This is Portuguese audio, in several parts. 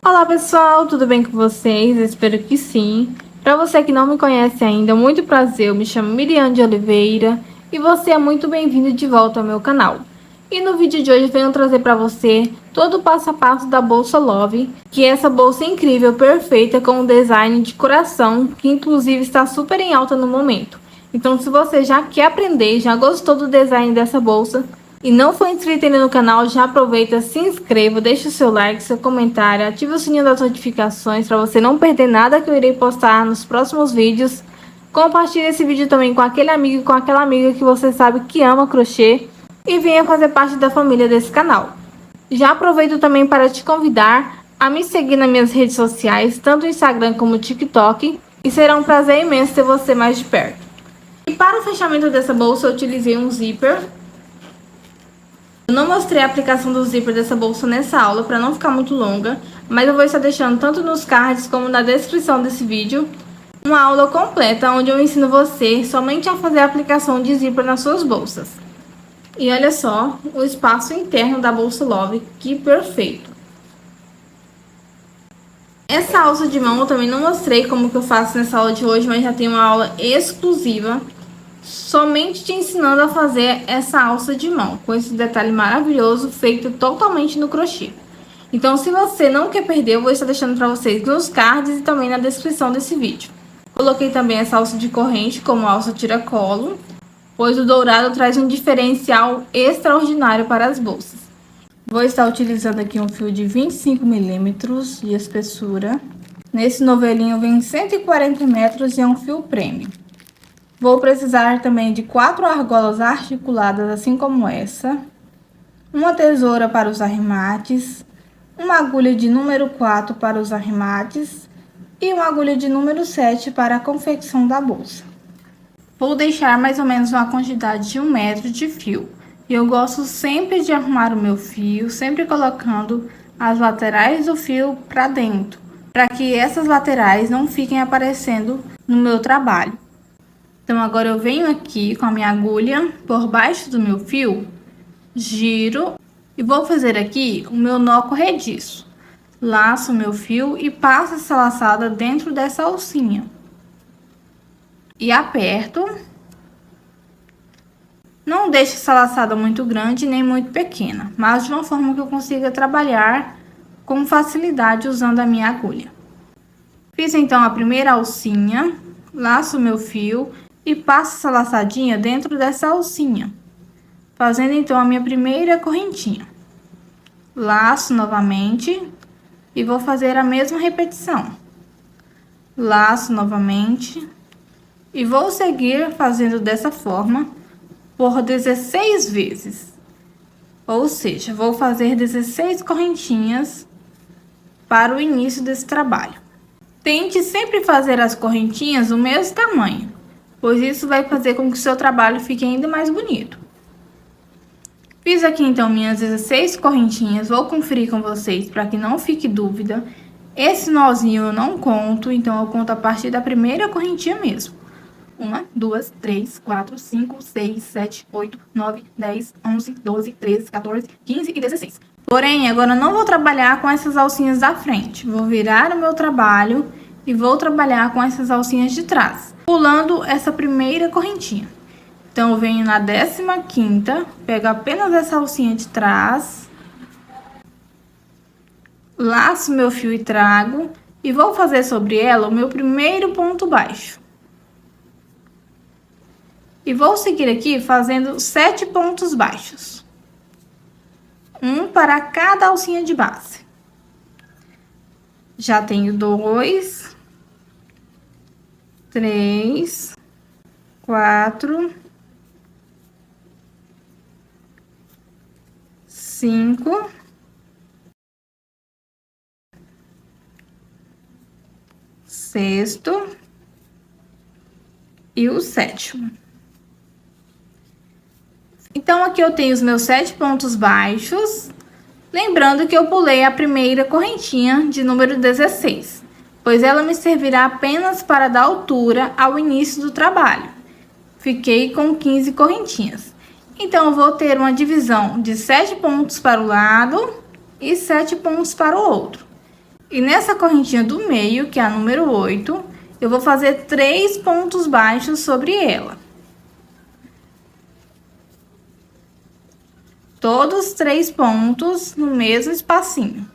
Olá pessoal, tudo bem com vocês? Espero que sim. Para você que não me conhece ainda, muito prazer, eu me chamo Miriam de Oliveira e você é muito bem-vindo de volta ao meu canal. E no vídeo de hoje venho trazer para você todo o passo a passo da bolsa Love, que é essa bolsa incrível, perfeita, com um design de coração, que inclusive está super em alta no momento. Então se você já quer aprender, já gostou do design dessa bolsa, e não for inscrito ainda no canal, já aproveita, se inscreva, deixa o seu like, seu comentário, ative o sininho das notificações para você não perder nada que eu irei postar nos próximos vídeos. Compartilhe esse vídeo também com aquele amigo e com aquela amiga que você sabe que ama crochê e venha fazer parte da família desse canal. Já aproveito também para te convidar a me seguir nas minhas redes sociais, tanto o Instagram como o TikTok, e será um prazer imenso ter você mais de perto. E para o fechamento dessa bolsa eu utilizei um zíper. Eu não mostrei a aplicação do zíper dessa bolsa nessa aula para não ficar muito longa, mas eu vou estar deixando tanto nos cards como na descrição desse vídeo uma aula completa onde eu ensino você somente a fazer a aplicação de zíper nas suas bolsas. E olha só o espaço interno da bolsa Love, que perfeito! Essa alça de mão eu também não mostrei como que eu faço nessa aula de hoje, mas já tem uma aula exclusiva somente te ensinando a fazer essa alça de mão, com esse detalhe maravilhoso, feito totalmente no crochê. Então, se você não quer perder, eu vou estar deixando para vocês nos cards e também na descrição desse vídeo. Coloquei também essa alça de corrente como alça tiracolo, pois o dourado traz um diferencial extraordinário para as bolsas. Vou estar utilizando aqui um fio de 25 milímetros de espessura. Nesse novelinho vem 140 metros e é um fio premium. Vou precisar também de 4 argolas articuladas, assim como essa, uma tesoura para os arremates, uma agulha de número 4 para os arremates e uma agulha de número 7 para a confecção da bolsa. Vou deixar mais ou menos uma quantidade de 1 metro de fio. Eu gosto sempre de arrumar o meu fio, sempre colocando as laterais do fio para dentro, para que essas laterais não fiquem aparecendo no meu trabalho. Então, agora eu venho aqui com a minha agulha por baixo do meu fio, giro e vou fazer aqui o meu nó corrediço. Laço o meu fio e passo essa laçada dentro dessa alcinha. E aperto. Não deixe essa laçada muito grande nem muito pequena, mas de uma forma que eu consiga trabalhar com facilidade usando a minha agulha. Fiz então a primeira alcinha, laço o meu fio e passo essa laçadinha dentro dessa alcinha, fazendo então a minha primeira correntinha. Laço novamente e vou fazer a mesma repetição. Laço novamente e vou seguir fazendo dessa forma por 16 vezes. Ou seja, vou fazer 16 correntinhas para o início desse trabalho. Tente sempre fazer as correntinhas do mesmo tamanho, pois isso vai fazer com que o seu trabalho fique ainda mais bonito. Fiz aqui então minhas 16 correntinhas, vou conferir com vocês para que não fique dúvida. Esse nozinho eu não conto, então eu conto a partir da primeira correntinha mesmo. 1, 2, 3, 4, 5, 6, 7, 8, 9, 10, 11, 12, 13, 14, 15 e 16. Porém, agora eu não vou trabalhar com essas alcinhas da frente. Vou virar o meu trabalho e vou trabalhar com essas alcinhas de trás, pulando essa primeira correntinha. Então, eu venho na 15ª, pego apenas essa alcinha de trás, laço meu fio e trago, e vou fazer sobre ela o meu primeiro ponto baixo. E vou seguir aqui fazendo 7 pontos baixos. Um para cada alcinha de base. Já tenho 2, 3, 4, 5, 6º e o 7º. Então, aqui eu tenho os meus 7 pontos baixos, lembrando que eu pulei a primeira correntinha de número 16, pois ela me servirá apenas para dar altura ao início do trabalho. Fiquei com 15 correntinhas. Então, eu vou ter uma divisão de 7 pontos para o lado e 7 pontos para o outro. E nessa correntinha do meio, que é a número 8, eu vou fazer 3 pontos baixos sobre ela. Todos 3 pontos no mesmo espacinho.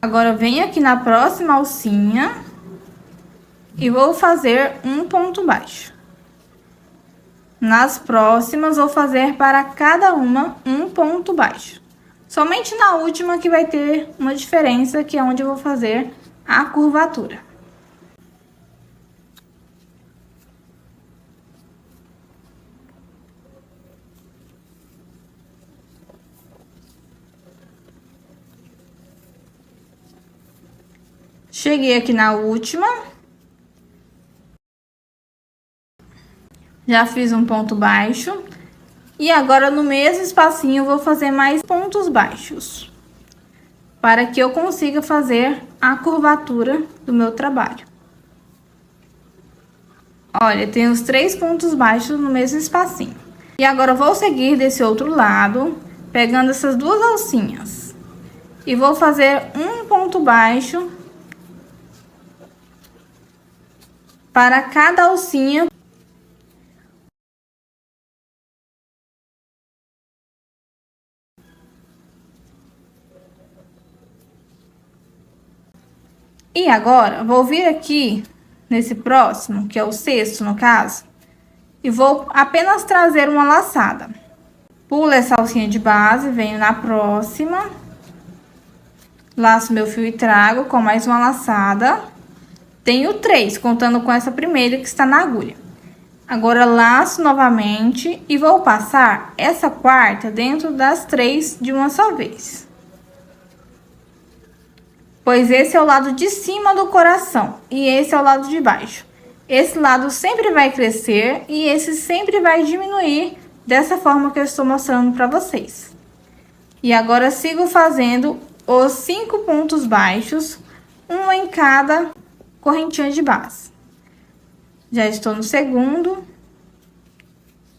Agora, venho aqui na próxima alcinha e vou fazer um ponto baixo. Nas próximas, vou fazer para cada uma um ponto baixo. Somente na última que vai ter uma diferença, que é onde eu vou fazer a curvatura. Cheguei aqui na última. Já fiz um ponto baixo. E agora, no mesmo espacinho, eu vou fazer mais pontos baixos, para que eu consiga fazer a curvatura do meu trabalho. Olha, tem os 3 pontos baixos no mesmo espacinho. E agora, eu vou seguir desse outro lado, pegando essas 2 alcinhas. E vou fazer um ponto baixo para cada alcinha. E agora, vou vir aqui nesse próximo, que é o sexto no caso, e vou apenas trazer uma laçada. Pulo essa alcinha de base, venho na próxima, laço meu fio e trago com mais uma laçada. Tenho 3, contando com essa primeira que está na agulha. Agora, laço novamente e vou passar essa quarta dentro das 3 de uma só vez. Pois esse é o lado de cima do coração e esse é o lado de baixo. Esse lado sempre vai crescer e esse sempre vai diminuir, dessa forma que eu estou mostrando para vocês. E agora, sigo fazendo os 5 pontos baixos, um em cada correntinha de base. Já estou no segundo,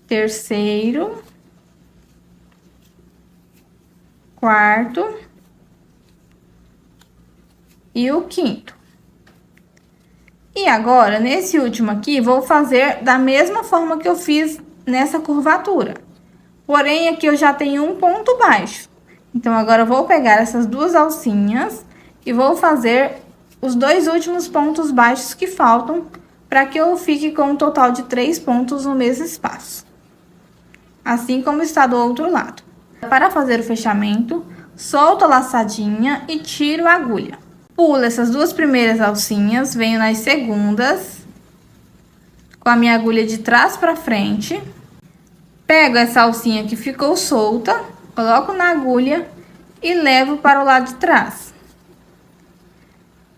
terceiro, quarto e o quinto. E agora, nesse último aqui, vou fazer da mesma forma que eu fiz nessa curvatura. Porém, aqui eu já tenho um ponto baixo. Então, agora eu vou pegar essas 2 alcinhas e vou fazer os 2 últimos pontos baixos que faltam, para que eu fique com um total de 3 pontos no mesmo espaço. Assim como está do outro lado. Para fazer o fechamento, solto a laçadinha e tiro a agulha. Pulo essas 2 primeiras alcinhas, venho nas segundas, com a minha agulha de trás para frente. Pego essa alcinha que ficou solta, coloco na agulha e levo para o lado de trás.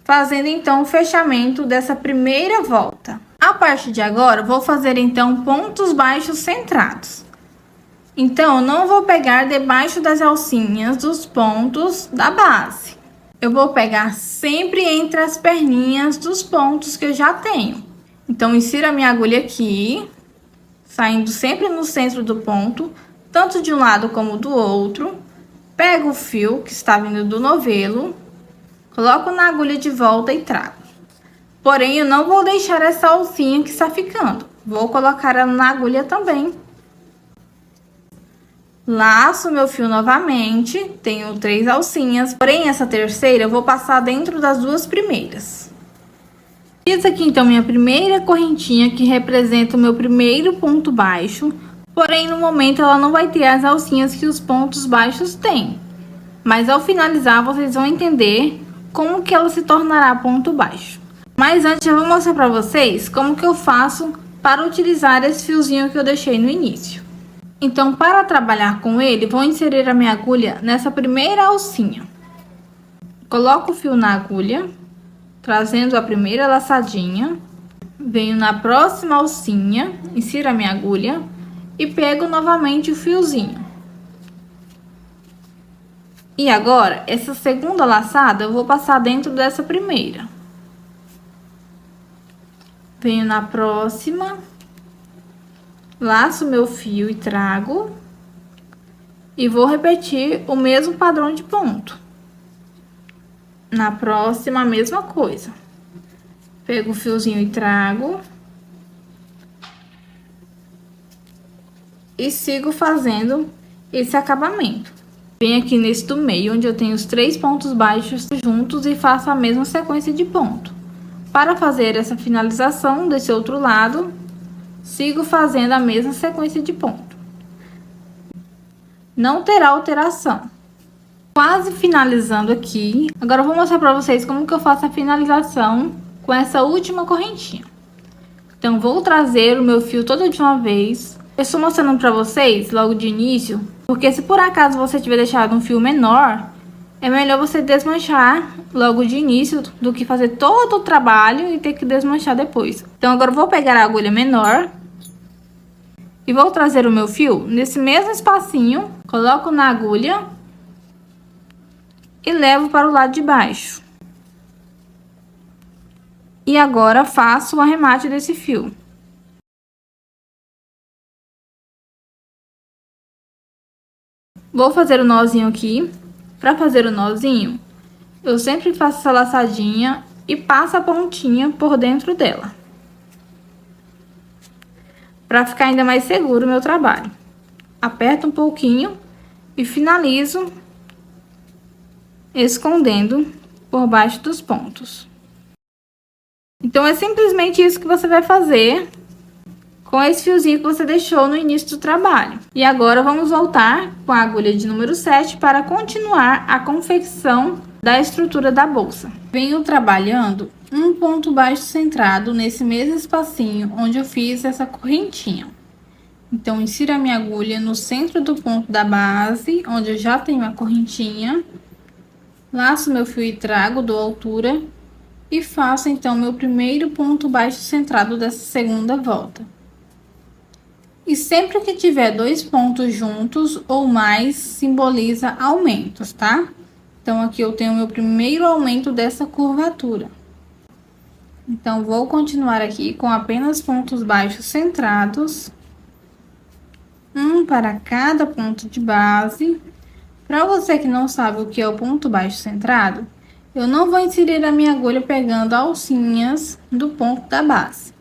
Fazendo então o fechamento dessa primeira volta. A partir de agora, vou fazer então pontos baixos centrados. Então, eu não vou pegar debaixo das alcinhas dos pontos da base. Eu vou pegar sempre entre as perninhas dos pontos que eu já tenho. Então, insiro a minha agulha aqui, saindo sempre no centro do ponto, tanto de um lado como do outro. Pego o fio que está vindo do novelo, coloco na agulha de volta e trago. Porém, eu não vou deixar essa alcinha que está ficando. Vou colocar ela na agulha também. Laço meu fio novamente, tenho 3 alcinhas, porém essa terceira eu vou passar dentro das 2 primeiras. Fiz aqui então minha primeira correntinha, que representa o meu primeiro ponto baixo, porém no momento ela não vai ter as alcinhas que os pontos baixos têm. Mas ao finalizar vocês vão entender como que ela se tornará ponto baixo. Mas antes eu vou mostrar para vocês como que eu faço para utilizar esse fiozinho que eu deixei no início. Então, para trabalhar com ele, vou inserir a minha agulha nessa primeira alcinha. Coloco o fio na agulha, trazendo a primeira laçadinha. Venho na próxima alcinha, insiro a minha agulha e pego novamente o fiozinho. E agora, essa segunda laçada eu vou passar dentro dessa primeira. Venho na próxima. Laço meu fio e trago. E vou repetir o mesmo padrão de ponto. Na próxima, a mesma coisa. Pego o fiozinho e trago. E sigo fazendo esse acabamento. Venho aqui nesse do meio, onde eu tenho os 3 pontos baixos juntos e faço a mesma sequência de ponto. Para fazer essa finalização desse outro lado, sigo fazendo a mesma sequência de ponto. Não terá alteração. Quase finalizando aqui. Agora eu vou mostrar para vocês como que eu faço a finalização com essa última correntinha. Então, vou trazer o meu fio todo de uma vez. Eu estou mostrando para vocês logo de início, porque se por acaso você tiver deixado um fio menor, é melhor você desmanchar logo de início do que fazer todo o trabalho e ter que desmanchar depois. Então, agora eu vou pegar a agulha menor e vou trazer o meu fio nesse mesmo espacinho, coloco na agulha e levo para o lado de baixo. E agora faço o arremate desse fio. Vou fazer o nozinho aqui. Para fazer o nozinho, eu sempre faço essa laçadinha e passo a pontinha por dentro dela. Para ficar ainda mais seguro o meu trabalho. Aperto um pouquinho e finalizo escondendo por baixo dos pontos. Então, é simplesmente isso que você vai fazer com esse fiozinho que você deixou no início do trabalho. E agora, vamos voltar com a agulha de número 7 para continuar a confecção da estrutura da bolsa. Venho trabalhando um ponto baixo centrado nesse mesmo espacinho onde eu fiz essa correntinha. Então, insiro a minha agulha no centro do ponto da base, onde eu já tenho a correntinha. Laço meu fio e trago, dou altura e faço então meu primeiro ponto baixo centrado dessa segunda volta. E sempre que tiver 2 pontos juntos ou mais, simboliza aumentos, tá? Então, aqui eu tenho meu primeiro aumento dessa curvatura. Então, vou continuar aqui com apenas pontos baixos centrados. Um para cada ponto de base. Para você que não sabe o que é o ponto baixo centrado, eu não vou inserir a minha agulha pegando alcinhas do ponto da base.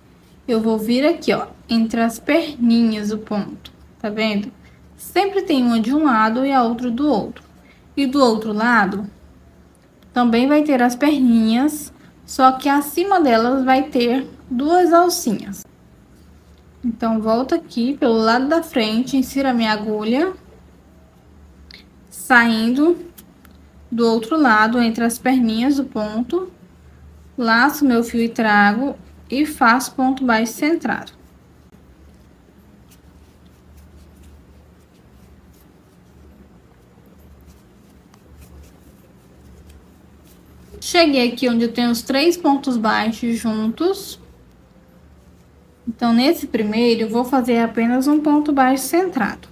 Eu vou vir aqui, ó, entre as perninhas do ponto, tá vendo? Sempre tem uma de um lado e a outra do outro. E do outro lado, também vai ter as perninhas, só que acima delas vai ter 2 alcinhas. Então, volto aqui pelo lado da frente, insiro a minha agulha, saindo do outro lado, entre as perninhas do ponto, laço meu fio e trago e faço ponto baixo centrado. Cheguei aqui onde eu tenho os 3 pontos baixos juntos. Então, nesse primeiro, eu vou fazer apenas um ponto baixo centrado.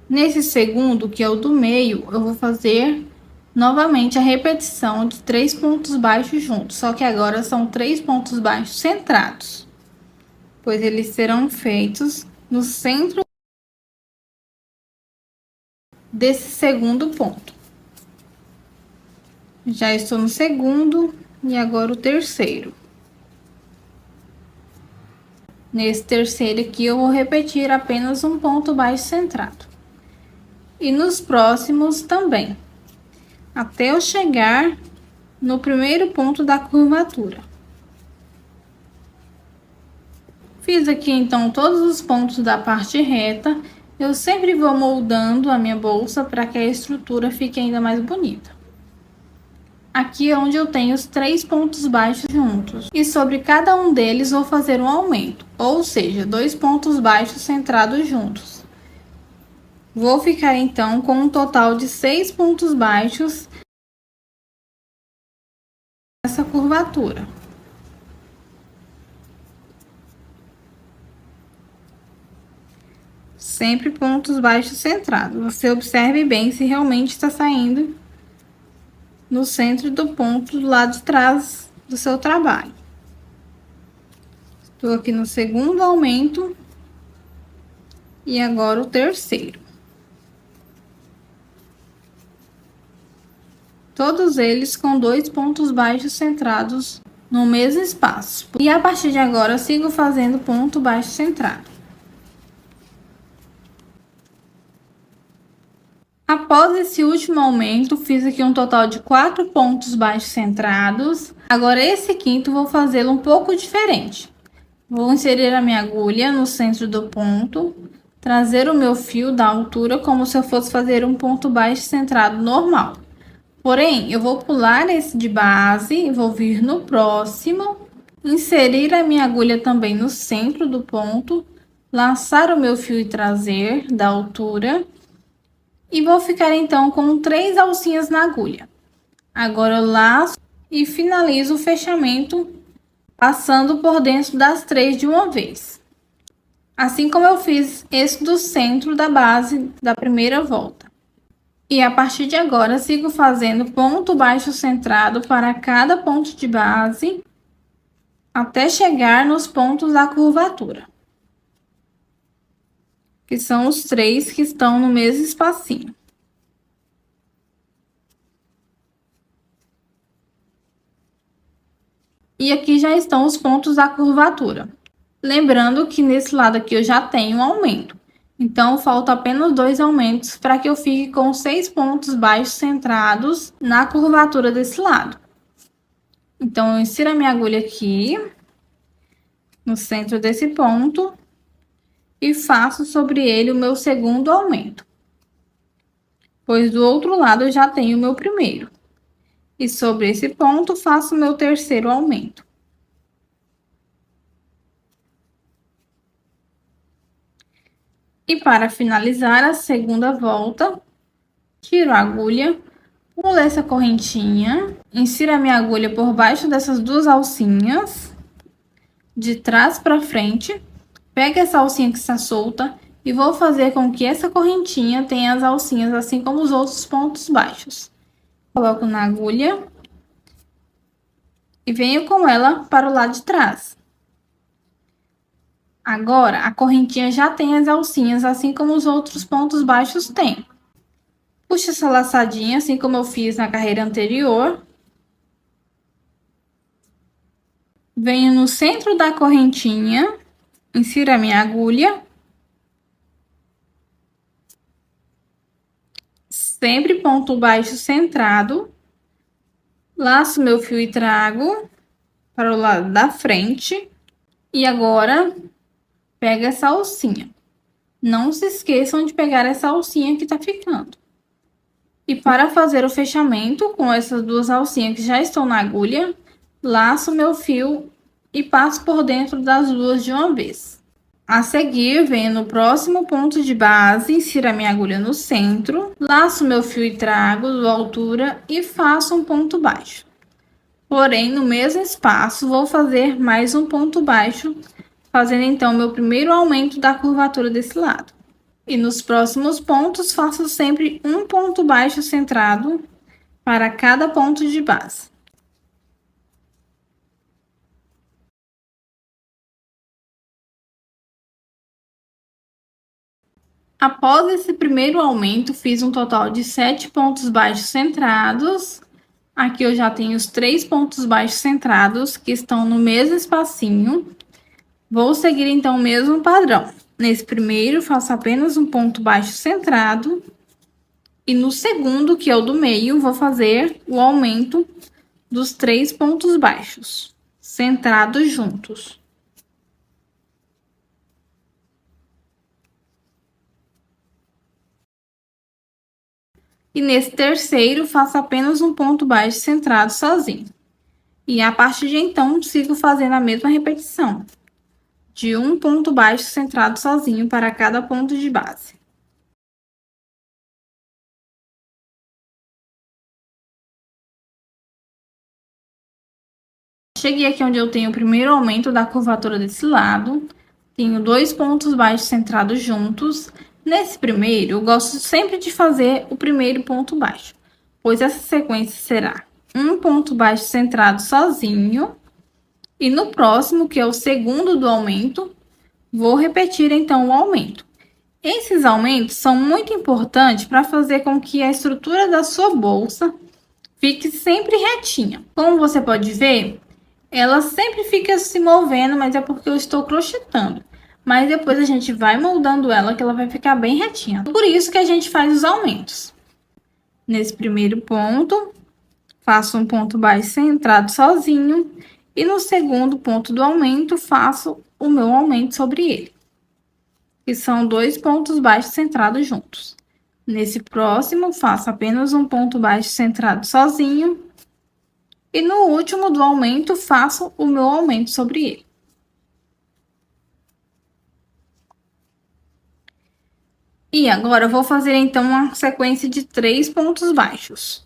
Nesse segundo, que é o do meio, eu vou fazer novamente a repetição de 3 pontos baixos juntos, só que agora são 3 pontos baixos centrados, pois eles serão feitos no centro desse segundo ponto. Já estou no segundo e agora o terceiro. Nesse terceiro aqui, eu vou repetir apenas um ponto baixo centrado. E nos próximos também, até eu chegar no primeiro ponto da curvatura. Fiz aqui, então, todos os pontos da parte reta. Eu sempre vou moldando a minha bolsa para que a estrutura fique ainda mais bonita. Aqui é onde eu tenho os 3 pontos baixos juntos. E sobre cada um deles, vou fazer um aumento, ou seja, 2 pontos baixos centrados juntos. Vou ficar, então, com um total de 6 pontos baixos nessa curvatura. Sempre pontos baixos centrados. Você observe bem se realmente está saindo no centro do ponto do lado de trás do seu trabalho. Estou aqui no segundo aumento. E agora o terceiro. Todos eles com 2 pontos baixos centrados no mesmo espaço. E a partir de agora eu sigo fazendo ponto baixo centrado. Após esse último aumento, fiz aqui um total de 4 pontos baixos centrados. Agora esse quinto vou fazê-lo um pouco diferente. Vou inserir a minha agulha no centro do ponto, trazer o meu fio da altura como se eu fosse fazer um ponto baixo centrado normal. Porém, eu vou pular esse de base, vou vir no próximo, inserir a minha agulha também no centro do ponto, laçar o meu fio e trazer da altura e vou ficar então com 3 alcinhas na agulha. Agora eu laço e finalizo o fechamento passando por dentro das 3 de uma vez. Assim como eu fiz esse do centro da base da primeira volta. E a partir de agora, sigo fazendo ponto baixo centrado para cada ponto de base, até chegar nos pontos da curvatura. Que são os 3 que estão no mesmo espacinho. E aqui já estão os pontos da curvatura. Lembrando que nesse lado aqui eu já tenho um aumento. Então, falta apenas 2 aumentos para que eu fique com 6 pontos baixos centrados na curvatura desse lado. Então, eu insiro a minha agulha aqui, no centro desse ponto, e faço sobre ele o meu segundo aumento. Pois do outro lado eu já tenho o meu primeiro. E sobre esse ponto, faço o meu terceiro aumento. E para finalizar a segunda volta, tiro a agulha, pulo essa correntinha, insiro a minha agulha por baixo dessas 2 alcinhas, de trás para frente, pego essa alcinha que está solta e vou fazer com que essa correntinha tenha as alcinhas assim como os outros pontos baixos. Coloco na agulha e venho com ela para o lado de trás. Agora, a correntinha já tem as alcinhas, assim como os outros pontos baixos têm. Puxo essa laçadinha, assim como eu fiz na carreira anterior. Venho no centro da correntinha, insiro a minha agulha. Sempre ponto baixo centrado. Laço meu fio e trago para o lado da frente. E agora, pega essa alcinha. Não se esqueçam de pegar essa alcinha que tá ficando. E para fazer o fechamento com essas 2 alcinhas que já estão na agulha, laço meu fio e passo por dentro das 2 de uma vez. A seguir, venho no próximo ponto de base, insiro a minha agulha no centro, laço meu fio e trago da altura e faço um ponto baixo. Porém, no mesmo espaço, vou fazer mais um ponto baixo, fazendo então meu primeiro aumento da curvatura desse lado. E nos próximos pontos, faço sempre um ponto baixo centrado para cada ponto de base. Após esse primeiro aumento, fiz um total de 7 pontos baixos centrados. Aqui eu já tenho os 3 pontos baixos centrados, que estão no mesmo espacinho. Vou seguir então o mesmo padrão. Nesse primeiro, faço apenas um ponto baixo centrado. E no segundo, que é o do meio, vou fazer o aumento dos 3 pontos baixos, centrados juntos. E nesse terceiro, faço apenas um ponto baixo centrado sozinho. E a partir de então, sigo fazendo a mesma repetição, de um ponto baixo centrado sozinho para cada ponto de base. Cheguei aqui onde eu tenho o primeiro aumento da curvatura desse lado, tenho 2 pontos baixos centrados juntos. Nesse primeiro, eu gosto sempre de fazer o primeiro ponto baixo, pois essa sequência será um ponto baixo centrado sozinho, e no próximo, que é o segundo do aumento, vou repetir então o aumento. Esses aumentos são muito importantes para fazer com que a estrutura da sua bolsa fique sempre retinha. Como você pode ver, ela sempre fica se movendo, mas é porque eu estou crochetando. Mas depois a gente vai moldando ela, que ela vai ficar bem retinha. Por isso que a gente faz os aumentos. Nesse primeiro ponto, faço um ponto baixo centrado sozinho. E no segundo ponto do aumento, faço o meu aumento sobre ele. Que são 2 pontos baixos centrados juntos. Nesse próximo, faço apenas um ponto baixo centrado sozinho. E no último do aumento, faço o meu aumento sobre ele. E agora eu vou fazer então uma sequência de 3 pontos baixos.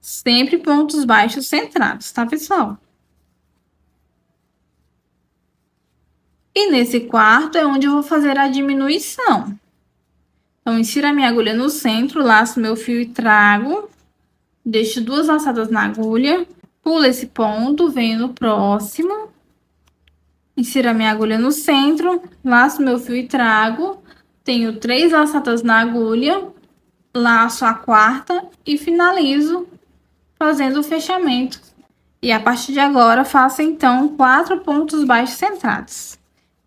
Sempre pontos baixos centrados, tá, pessoal? E nesse quarto é onde eu vou fazer a diminuição. Então, insiro a minha agulha no centro, laço meu fio e trago. Deixo 2 laçadas na agulha. Pulo esse ponto, venho no próximo. Insiro a minha agulha no centro, laço meu fio e trago. Tenho 3 laçadas na agulha. Laço a quarta e finalizo fazendo o fechamento. E a partir de agora, faço então 4 pontos baixos centrados.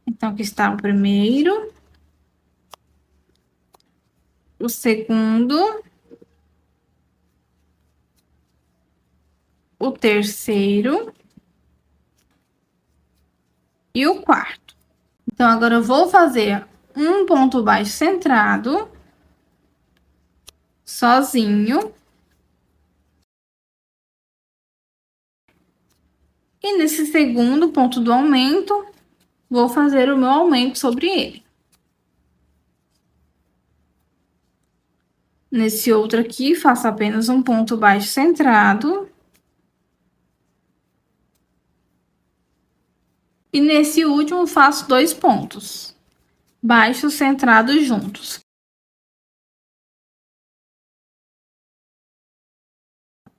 Então, aqui está o primeiro, o segundo, o terceiro e o quarto. Então, agora eu vou fazer um ponto baixo centrado, sozinho. E nesse segundo ponto do aumento, vou fazer o meu aumento sobre ele. Nesse outro aqui, faço apenas um ponto baixo centrado. E nesse último, faço 2 pontos baixos centrados juntos.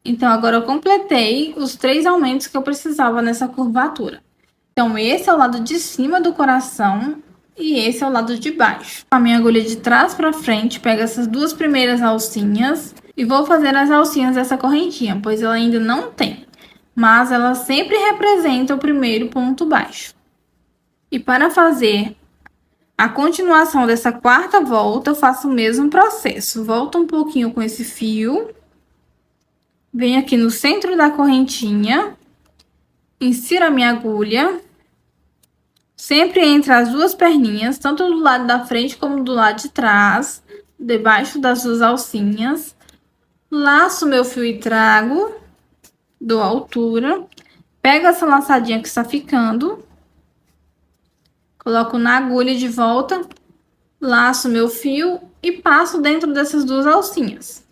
Então, agora eu completei os 3 aumentos que eu precisava nessa curvatura. Então, esse é o lado de cima do coração e esse é o lado de baixo. A minha agulha de trás para frente, pego essas 2 primeiras alcinhas e vou fazer as alcinhas dessa correntinha, pois ela ainda não tem, mas ela sempre representa o primeiro ponto baixo. E para fazer a continuação dessa quarta volta, eu faço o mesmo processo. Volto um pouquinho com esse fio, venho aqui no centro da correntinha, insiro a minha agulha, sempre entre as 2 perninhas, tanto do lado da frente como do lado de trás, debaixo das 2 alcinhas. Laço meu fio e trago, dou altura, pego essa laçadinha que está ficando, coloco na agulha de volta, laço meu fio e passo dentro dessas 2 alcinhas.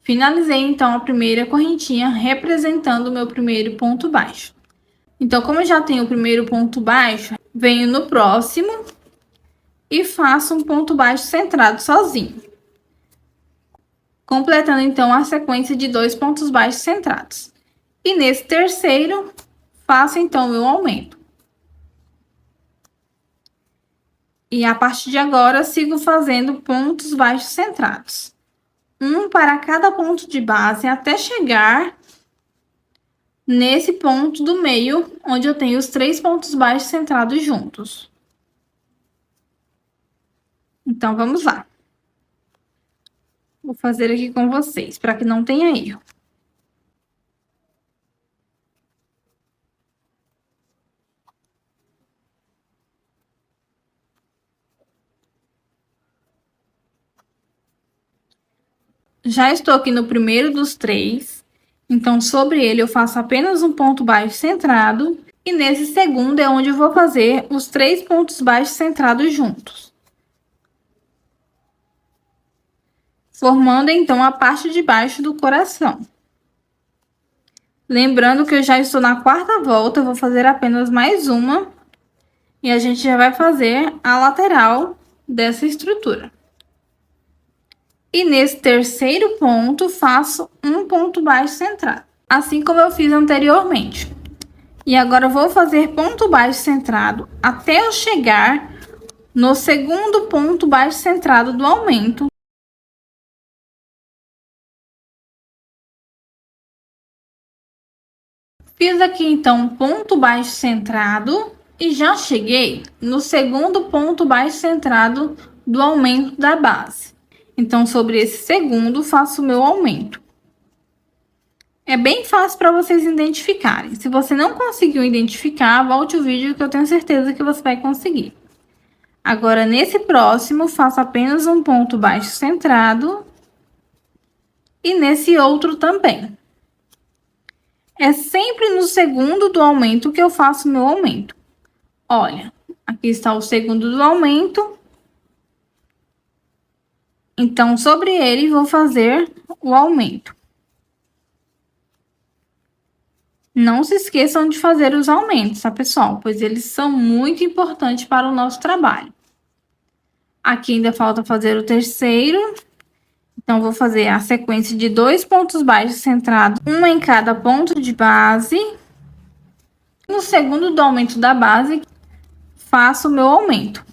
Finalizei, então, a primeira correntinha, representando o meu primeiro ponto baixo. Então, como eu já tenho o primeiro ponto baixo, venho no próximo e faço um ponto baixo centrado sozinho. Completando, então, a sequência de 2 pontos baixos centrados. E nesse terceiro, faço, então, o meu aumento. E a partir de agora, sigo fazendo pontos baixos centrados. Um para cada ponto de base, até chegar nesse ponto do meio, onde eu tenho os 3 pontos baixos centrados juntos. Então, vamos lá. Vou fazer aqui com vocês, para que não tenha erro. Já estou aqui no primeiro dos 3, então sobre ele eu faço apenas um ponto baixo centrado, e nesse segundo é onde eu vou fazer os 3 pontos baixos centrados juntos. Formando então a parte de baixo do coração. Lembrando que eu já estou na quarta volta, eu vou fazer apenas mais uma, e a gente já vai fazer a lateral dessa estrutura. E nesse terceiro ponto, faço um ponto baixo centrado. assim como eu fiz anteriormente. E agora eu vou fazer ponto baixo centrado até eu chegar no segundo ponto baixo centrado do aumento. Fiz aqui então um ponto baixo centrado e já cheguei no segundo ponto baixo centrado do aumento da base. Então, sobre esse segundo, faço o meu aumento. É bem fácil para vocês identificarem. Se você não conseguiu identificar, volte o vídeo que eu tenho certeza que você vai conseguir. Agora, nesse próximo, faço apenas um ponto baixo centrado e nesse outro também. É sempre no segundo do aumento que eu faço meu aumento. Olha, aqui está o segundo do aumento. Então, sobre ele, vou fazer o aumento. Não se esqueçam de fazer os aumentos, tá, pessoal? Pois eles são muito importantes para o nosso trabalho. Aqui ainda falta fazer o terceiro. Então, vou fazer a sequência de 2 pontos baixos centrados, um em cada ponto de base. No segundo do aumento da base, faço o meu aumento,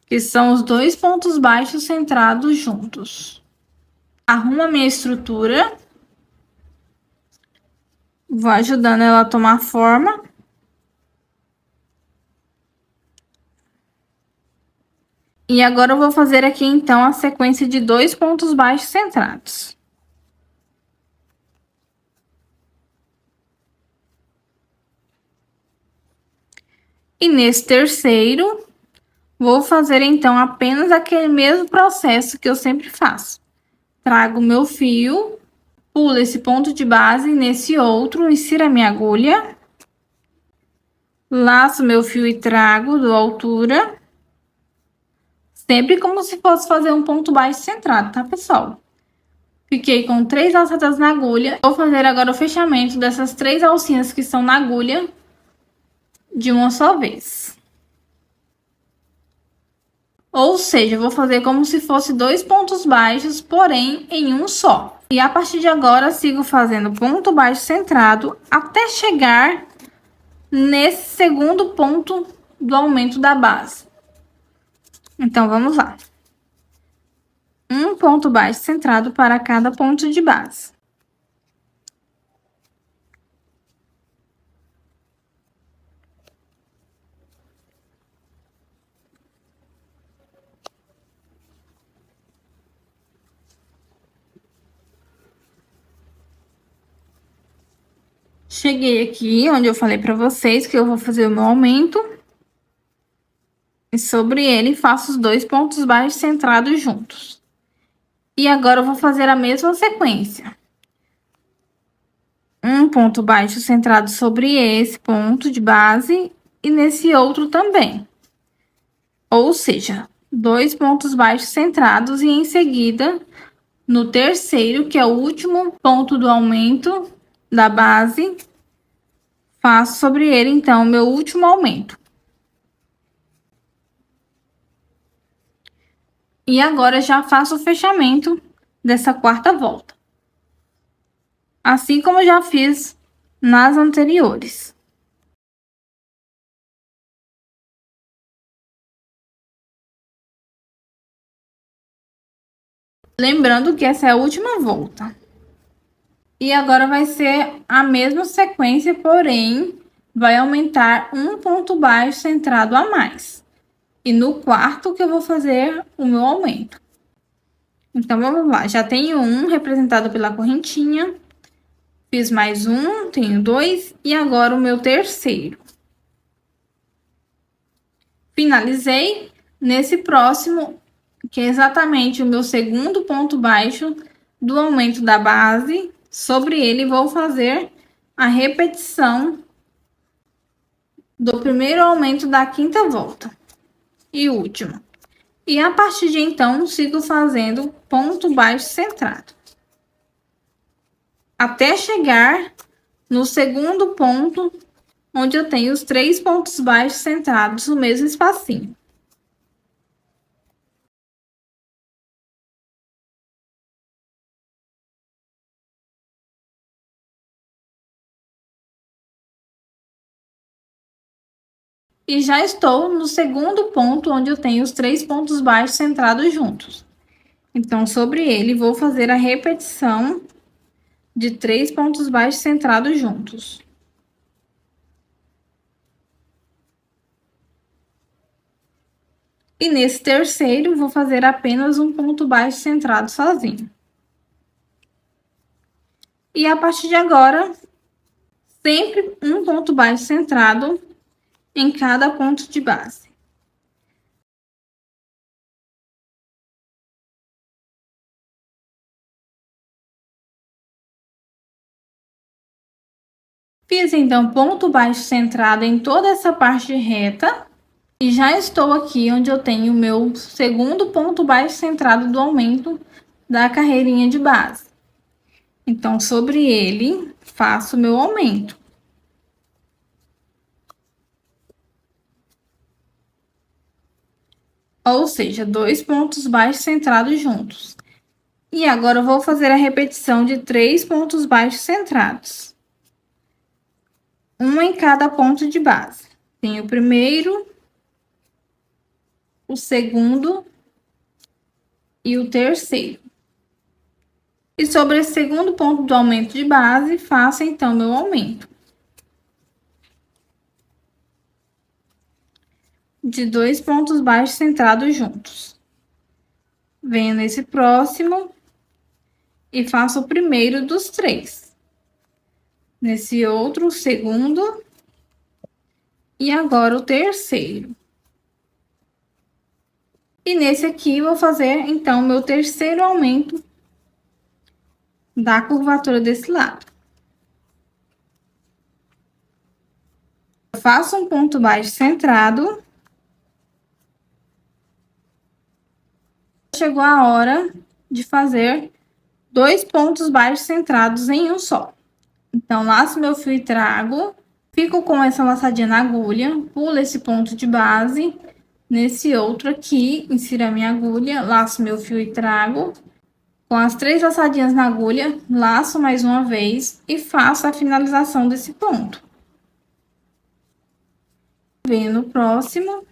que são os 2 pontos baixos centrados juntos. Arrumo a minha estrutura, vou ajudando ela a tomar forma. E agora eu vou fazer aqui, então, a sequência de 2 pontos baixos centrados. E nesse terceiro, vou fazer, então, apenas aquele mesmo processo que eu sempre faço. Trago meu fio, pulo esse ponto de base nesse outro, insiro a minha agulha. Laço meu fio e trago do altura. Sempre como se fosse fazer um ponto baixo centrado, tá, pessoal? Fiquei com 3 alçadas na agulha. Vou fazer agora o fechamento dessas 3 alcinhas que estão na agulha de uma só vez. Ou seja, vou fazer como se fosse 2 pontos baixos, porém em um só. E a partir de agora, sigo fazendo ponto baixo centrado até chegar nesse segundo ponto do aumento da base. Então, vamos lá. Um ponto baixo centrado para cada ponto de base. Cheguei aqui onde eu falei para vocês que eu vou fazer o meu aumento. E sobre ele, faço os 2 pontos baixos centrados juntos. E agora eu vou fazer a mesma sequência. Um ponto baixo centrado sobre esse ponto de base e nesse outro também. Ou seja, 2 pontos baixos centrados e em seguida, no terceiro, que é o último ponto do aumento da base, faço sobre ele, então, o meu último aumento. E agora já faço o fechamento dessa quarta volta. Assim como eu já fiz nas anteriores. Lembrando que essa é a última volta. E agora vai ser a mesma sequência, porém, vai aumentar um ponto baixo centrado a mais. E no quarto que eu vou fazer o meu aumento. Então, vamos lá. Já tenho um representado pela correntinha. Fiz mais um, tenho 2. E agora o meu terceiro. Finalizei. Nesse próximo, que é exatamente o meu segundo ponto baixo do aumento da base. Sobre ele, vou fazer a repetição do primeiro aumento da quinta volta. E último. E a partir de então, sigo fazendo ponto baixo centrado. Até chegar no segundo ponto, onde eu tenho os 3 pontos baixos centrados no mesmo espacinho. E já estou no segundo ponto, onde eu tenho os 3 pontos baixos centrados juntos. Então, sobre ele, vou fazer a repetição de 3 pontos baixos centrados juntos. E nesse terceiro, vou fazer apenas um ponto baixo centrado sozinho. E a partir de agora, sempre um ponto baixo centrado em cada ponto de base. Fiz então ponto baixo centrado em toda essa parte reta e já estou aqui onde eu tenho o meu segundo ponto baixo centrado do aumento da carreirinha de base. Então, sobre ele, faço o meu aumento. Ou seja, 2 pontos baixos centrados juntos. E agora eu vou fazer a repetição de 3 pontos baixos centrados. Um em cada ponto de base. Tem o primeiro, o segundo e o terceiro. E sobre esse segundo ponto do aumento de base, faço então meu aumento. De 2 pontos baixos centrados juntos. Venho nesse próximo e faço o primeiro dos 3. Nesse outro, o segundo. E agora o terceiro. E nesse aqui, vou fazer, então, meu terceiro aumento da curvatura desse lado. Eu faço um ponto baixo centrado. Chegou a hora de fazer 2 pontos baixos centrados em um só. Então, laço meu fio e trago. Fico com essa laçadinha na agulha, pulo esse ponto de base. Nesse outro aqui, insiro a minha agulha, laço meu fio e trago. Com as 3 laçadinhas na agulha, laço mais uma vez e faço a finalização desse ponto. Venho no próximo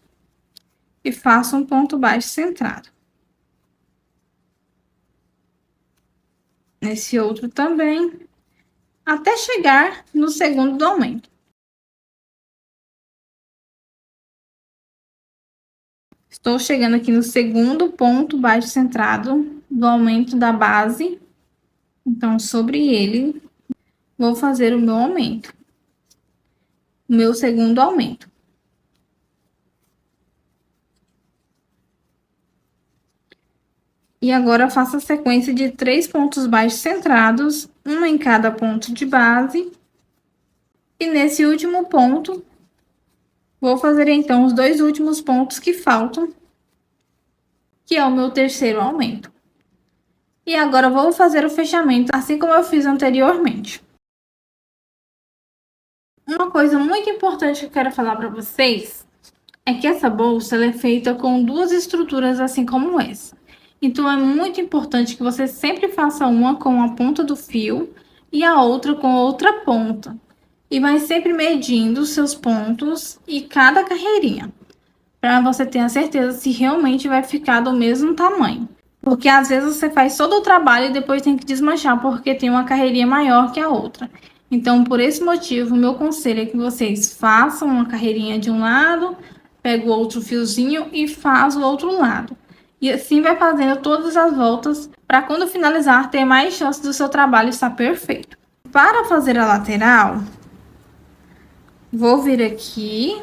e faço um ponto baixo centrado. Nesse outro também, até chegar no segundo do aumento. Estou chegando aqui no segundo ponto baixo centrado do aumento da base. Então, sobre ele, vou fazer o meu aumento. O meu segundo aumento. E agora, faço a sequência de 3 pontos baixos centrados, um em cada ponto de base. E nesse último ponto, vou fazer, então, os 2 últimos pontos que faltam, que é o meu terceiro aumento. E agora, vou fazer o fechamento, assim como eu fiz anteriormente. Uma coisa muito importante que eu quero falar para vocês é que essa bolsa ela é feita com 2 estruturas, assim como essa. Então, é muito importante que você sempre faça uma com a ponta do fio e a outra com outra ponta. E vai sempre medindo os seus pontos e cada carreirinha, para você ter a certeza se realmente vai ficar do mesmo tamanho. Porque às vezes você faz todo o trabalho e depois tem que desmanchar porque tem uma carreirinha maior que a outra. Então, por esse motivo, o meu conselho é que vocês façam uma carreirinha de um lado, pega o outro fiozinho e faz o outro lado. E assim vai fazendo todas as voltas para quando finalizar ter mais chance do seu trabalho estar perfeito. Para fazer a lateral, vou vir aqui,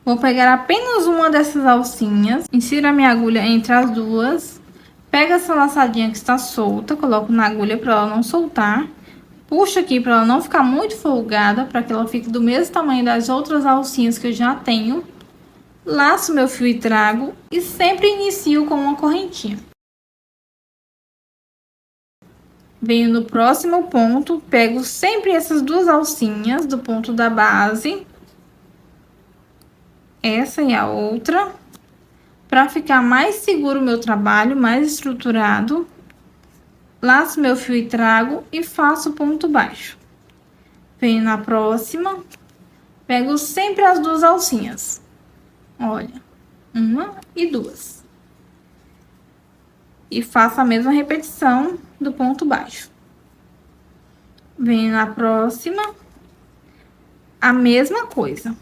vou pegar apenas uma dessas alcinhas, insiro a minha agulha entre as duas, pego essa laçadinha que está solta, coloco na agulha para ela não soltar, puxo aqui para ela não ficar muito folgada, para que ela fique do mesmo tamanho das outras alcinhas que eu já tenho. Laço meu fio e trago e sempre inicio com uma correntinha. Venho no próximo ponto, pego sempre essas 2 alcinhas do ponto da base, essa e a outra, para ficar mais seguro o meu trabalho, mais estruturado. Laço meu fio e trago e faço ponto baixo. Venho na próxima, Pego sempre as duas alcinhas. Olha, uma e duas. E faço a mesma repetição do ponto baixo. Venho na próxima, a mesma coisa.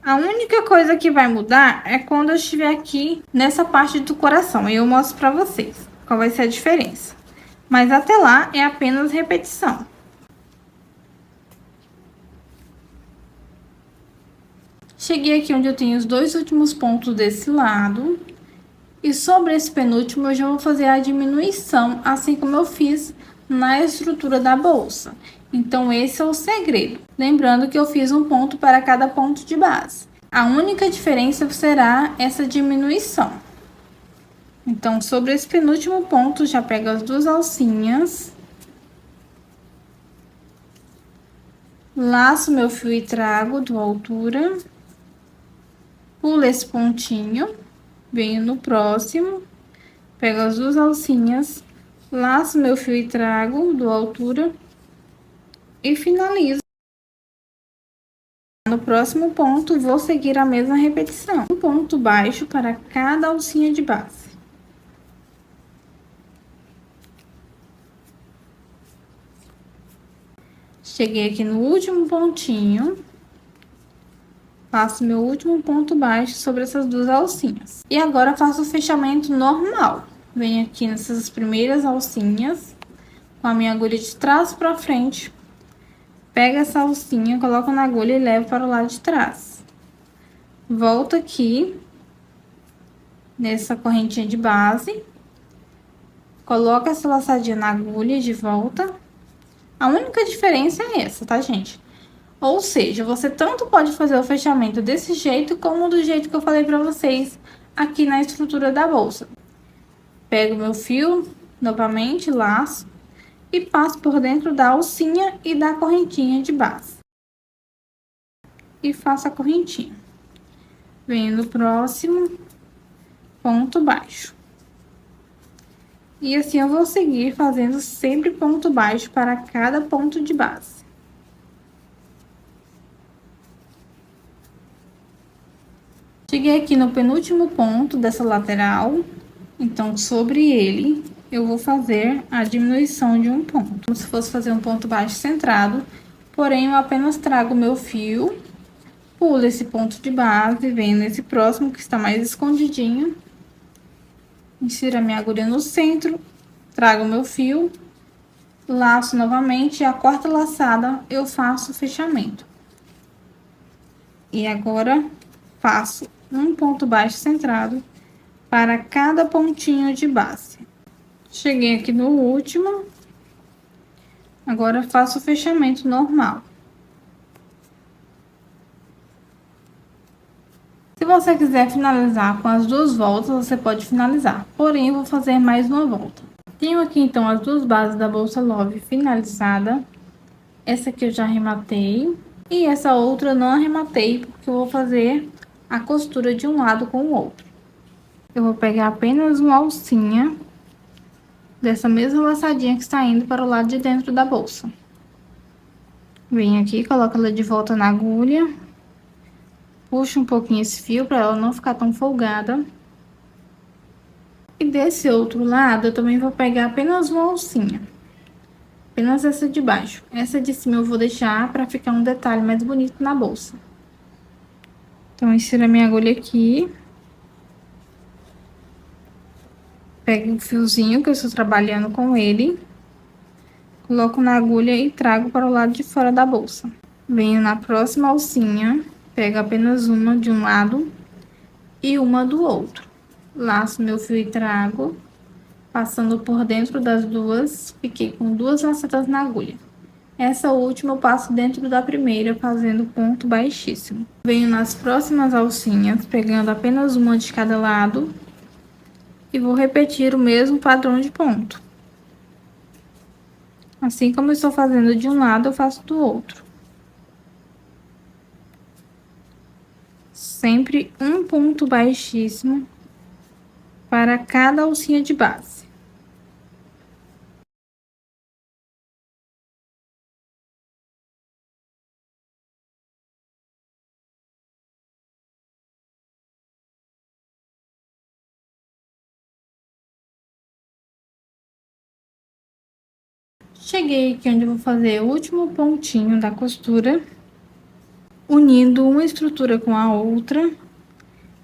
A única coisa que vai mudar é quando eu estiver aqui nessa parte do coração. Aí eu mostro pra vocês qual vai ser a diferença. Mas até lá é apenas repetição. Cheguei aqui onde eu tenho os dois últimos pontos desse lado. E sobre esse penúltimo, eu já vou fazer a diminuição, assim como eu fiz na estrutura da bolsa. Então, esse é o segredo. Lembrando que eu fiz um ponto para cada ponto de base. A única diferença será essa diminuição. Então, sobre esse penúltimo ponto, já pego as duas alcinhas. Laço meu fio e trago do altura. Pulo esse pontinho. Venho no próximo, pego as duas alcinhas, laço meu fio e trago do altura e finalizo. No próximo ponto, vou seguir a mesma repetição. Um ponto baixo para cada alcinha de base. Cheguei aqui no último pontinho. Faço meu último ponto baixo sobre essas duas alcinhas. E agora faço o fechamento normal. Venho aqui nessas primeiras alcinhas, com a minha agulha de trás para frente. Pego essa alcinha, coloco na agulha e levo para o lado de trás. Volto aqui, nessa correntinha de base. Coloco essa laçadinha na agulha de volta. A única diferença é essa, tá, gente? Ou seja, você tanto pode fazer o fechamento desse jeito, como do jeito que eu falei pra vocês aqui na estrutura da bolsa. Pego meu fio, novamente, laço, e passo por dentro da alcinha e da correntinha de base. E faço a correntinha. Venho no próximo ponto baixo. E assim eu vou seguir fazendo sempre ponto baixo para cada ponto de base. Cheguei aqui no penúltimo ponto dessa lateral, então sobre ele eu vou fazer a diminuição de um ponto, como se fosse fazer um ponto baixo centrado, porém eu apenas trago meu fio, pulo esse ponto de base, venho nesse próximo que está mais escondidinho, insiro a minha agulha no centro, trago meu fio, laço novamente e a quarta laçada eu faço o fechamento. E agora faço um ponto baixo centrado para cada pontinho de base. Cheguei aqui no último, agora faço o fechamento normal. Se você quiser finalizar com as duas voltas, você pode finalizar, porém eu vou fazer mais uma volta. Tenho aqui então as duas bases da bolsa Love finalizada. Essa aqui eu já arrematei e essa outra eu não arrematei porque eu vou fazer a costura de um lado com o outro. Eu vou pegar apenas uma alcinha dessa mesma laçadinha que está indo para o lado de dentro da bolsa. Venho aqui, coloco ela de volta na agulha, puxo um pouquinho esse fio para ela não ficar tão folgada. E desse outro lado, eu também vou pegar apenas uma alcinha. Apenas essa de baixo. Essa de cima eu vou deixar para ficar um detalhe mais bonito na bolsa. Então, insiro a minha agulha aqui. Pego o fiozinho que eu estou trabalhando com ele. Coloco na agulha e trago para o lado de fora da bolsa. Venho na próxima alcinha, pego apenas uma de um lado e uma do outro. Laço meu fio e trago, passando por dentro das duas, fiquei com duas laçadas na agulha. Essa última eu passo dentro da primeira, fazendo ponto baixíssimo. Venho nas próximas alcinhas, pegando apenas uma de cada lado, e vou repetir o mesmo padrão de ponto. Assim como eu estou fazendo de um lado, eu faço do outro. Sempre um ponto baixíssimo para cada alcinha de base. Cheguei aqui onde eu vou fazer o último pontinho da costura, unindo uma estrutura com a outra.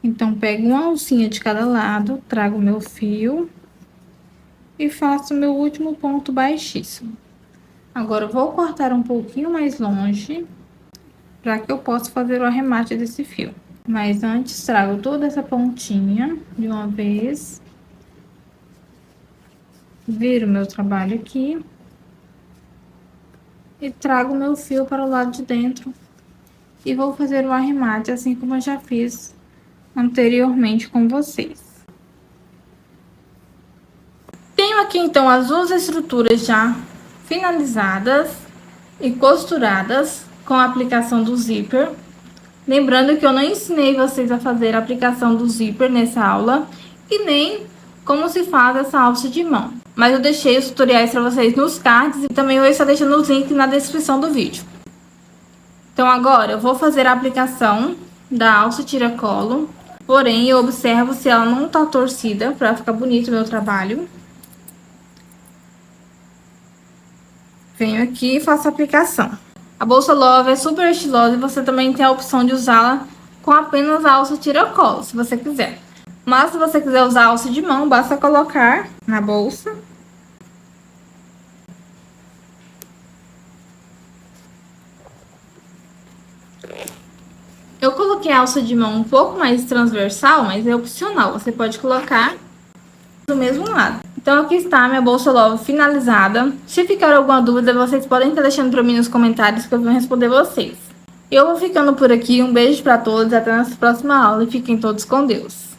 Então, pego uma alcinha de cada lado, trago meu fio e faço meu último ponto baixíssimo. Agora, eu vou cortar um pouquinho mais longe, para que eu possa fazer o arremate desse fio. Mas antes, trago toda essa pontinha de uma vez. Viro meu trabalho aqui. E trago meu fio para o lado de dentro. E vou fazer o arremate, assim como eu já fiz anteriormente com vocês. Tenho aqui, então, as duas estruturas já finalizadas e costuradas com a aplicação do zíper. Lembrando que eu não ensinei vocês a fazer a aplicação do zíper nessa aula e nem como se faz essa alça de mão. Mas eu deixei os tutoriais para vocês nos cards e também eu vou estar deixando os links na descrição do vídeo. Então agora eu vou fazer a aplicação da alça tiracolo, porém eu observo se ela não tá torcida para ficar bonito o meu trabalho. Venho aqui e faço a aplicação. A bolsa Love é super estilosa e você também tem a opção de usá-la com apenas a alça tiracolo, se você quiser. Mas se você quiser usar a alça de mão, basta colocar na bolsa. Eu coloquei a alça de mão um pouco mais transversal, mas é opcional. Você pode colocar do mesmo lado. Então, aqui está a minha bolsa Love finalizada. Se ficar alguma dúvida, vocês podem estar deixando para mim nos comentários que eu vou responder vocês. Eu vou ficando por aqui. Um beijo para todos, até nossa próxima aula e fiquem todos com Deus.